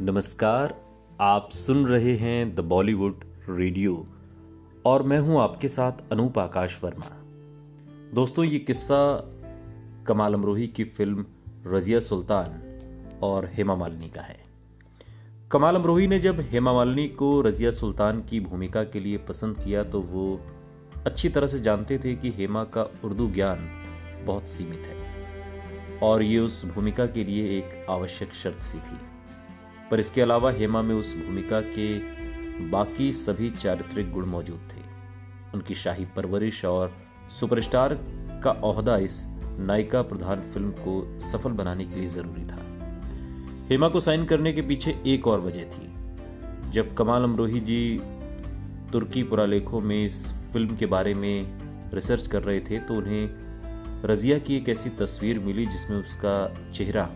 नमस्कार। आप सुन रहे हैं द बॉलीवुड रेडियो और मैं हूं आपके साथ अनूप आकाश वर्मा। दोस्तों, ये किस्सा कमाल अमरोही की फिल्म रज़िया सुल्तान और हेमा मालिनी का है। कमाल अमरोही ने जब हेमा मालिनी को रज़िया सुल्तान की भूमिका के लिए पसंद किया तो वो अच्छी तरह से जानते थे कि हेमा का उर्दू ज्ञान बहुत सीमित है और ये उस भूमिका के लिए एक आवश्यक शर्त सी थी। पर इसके अलावा हेमा में उस भूमिका के बाकी सभी चारित्रिक गुण मौजूद थे। उनकी शाही परवरिश और सुपरस्टार का ओहदा इस नायिका प्रधान फिल्म को सफल बनाने के लिए जरूरी था। हेमा को साइन करने के पीछे एक और वजह थी। जब कमाल अमरोही जी तुर्की पुरालेखों में इस फिल्म के बारे में रिसर्च कर रहे थे तो उन्हें रज़िया की एक ऐसी तस्वीर मिली जिसमें उसका चेहरा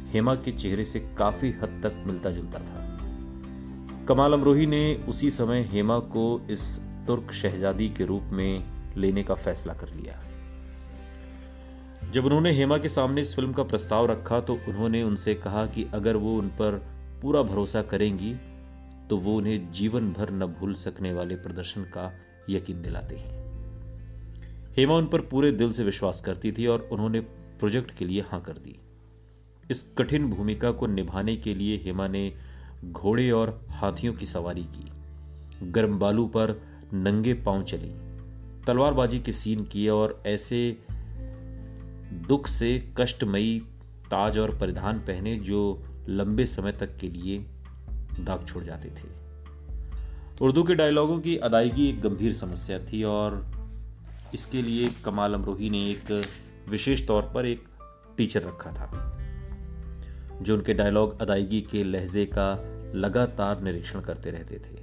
हेमा के चेहरे से काफी हद तक मिलता जुलता था। कमाल अमरोही ने उसी समय हेमा को इस तुर्क शहजादी के रूप में लेने का फैसला कर लिया। जब उन्होंने हेमा के सामने इस फिल्म का प्रस्ताव रखा तो उन्होंने उनसे कहा कि अगर वो उन पर पूरा भरोसा करेंगी तो वो उन्हें जीवन भर न भूल सकने वाले प्रदर्शन का यकीन दिलाते हैं। हेमा उन पर पूरे दिल से विश्वास करती थी और उन्होंने प्रोजेक्ट के लिए हां कर दी। इस कठिन भूमिका को निभाने के लिए हेमा ने घोड़े और हाथियों की सवारी की, गर्म बालू पर नंगे पांव चली, तलवारबाजी के सीन किए और ऐसे दुख से कष्टमयी ताज और परिधान पहने जो लंबे समय तक के लिए दाग छोड़ जाते थे। उर्दू के डायलॉगों की अदायगी एक गंभीर समस्या थी और इसके लिए कमाल अमरोही ने एक विशेष तौर पर एक टीचर रखा था जो उनके डायलॉग अदायगी के लहजे का लगातार निरीक्षण करते रहते थे।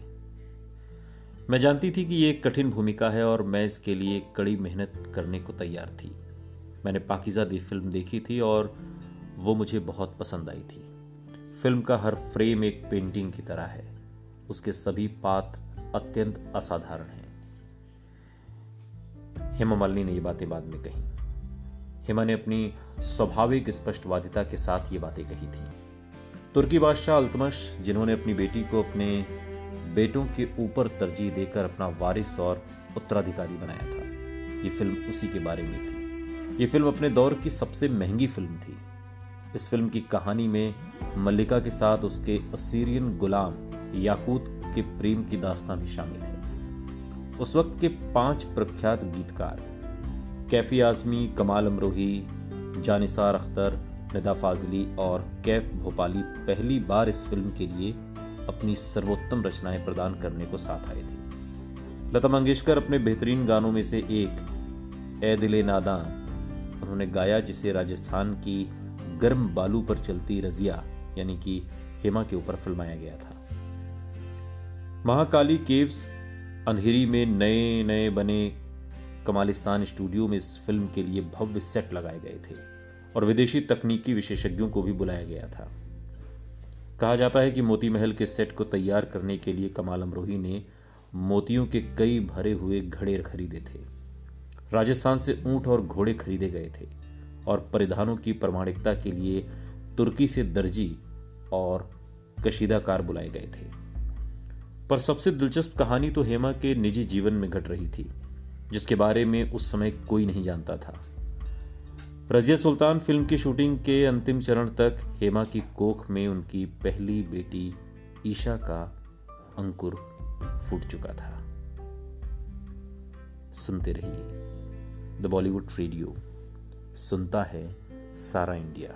मैं जानती थी कि ये एक कठिन भूमिका है और मैं इसके लिए कड़ी मेहनत करने को तैयार थी। मैंने पाकीज़ा दी फिल्म देखी थी और वो मुझे बहुत पसंद आई थी। फिल्म का हर फ्रेम एक पेंटिंग की तरह है। उसके सभी पात्र अत्यंत असाधारण हैं। हेमा मालिनी ने ये बातें बाद में कही। हेमा ने अपनी स्वाभाविक स्पष्टवादिता के साथ ये बातें कही थी। तुर्की बादशाह अल्तमश, जिन्होंने अपनी बेटी को अपने बेटों के ऊपर तरजीह देकर अपना वारिस और उत्तराधिकारी बनाया था, ये फिल्म उसी के बारे में थी। ये फिल्म अपने दौर की सबसे महंगी फिल्म थी। इस फिल्म की कहानी में मल्लिका के साथ उसके असीरियन गुलाम याकूत के प्रेम की दास्तान भी शामिल है। उस वक्त के 5 प्रख्यात गीतकार कैफी आजमी, कमाल अमरोही, जानिसार अख्तर, निदा फाजली और कैफ भोपाली पहली बार इस फिल्म के लिए अपनी सर्वोत्तम रचनाएं प्रदान करने को साथ आए थे। लता मंगेशकर अपने बेहतरीन गानों में से एक ए दिले नादां उन्होंने गाया, जिसे राजस्थान की गर्म बालू पर चलती रज़िया यानी कि हेमा के ऊपर फिल्माया गया था। महाकाली केव्स अंधेरी में नए नए बने कमालिस्तान स्टूडियो में इस फिल्म के लिए भव्य सेट लगाए गए थे और विदेशी तकनीकी विशेषज्ञों को भी बुलाया गया था। कहा जाता है कि मोती महल के सेट को तैयार करने के लिए कमाल अमरोही ने मोतियों के कई भरे हुए घड़े खरीदे थे। राजस्थान से ऊंट और घोड़े खरीदे गए थे और परिधानों की प्रमाणिकता के लिए तुर्की से दर्जी और कशीदाकार बुलाए गए थे। पर सबसे दिलचस्प कहानी तो हेमा के निजी जीवन में घट रही थी, जिसके बारे में उस समय कोई नहीं जानता था। रज़िया सुल्तान फिल्म की शूटिंग के अंतिम चरण तक हेमा की कोख में उनकी पहली बेटी ईशा का अंकुर फूट चुका था। सुनते रहिए द बॉलीवुड रेडियो, सुनता है सारा इंडिया।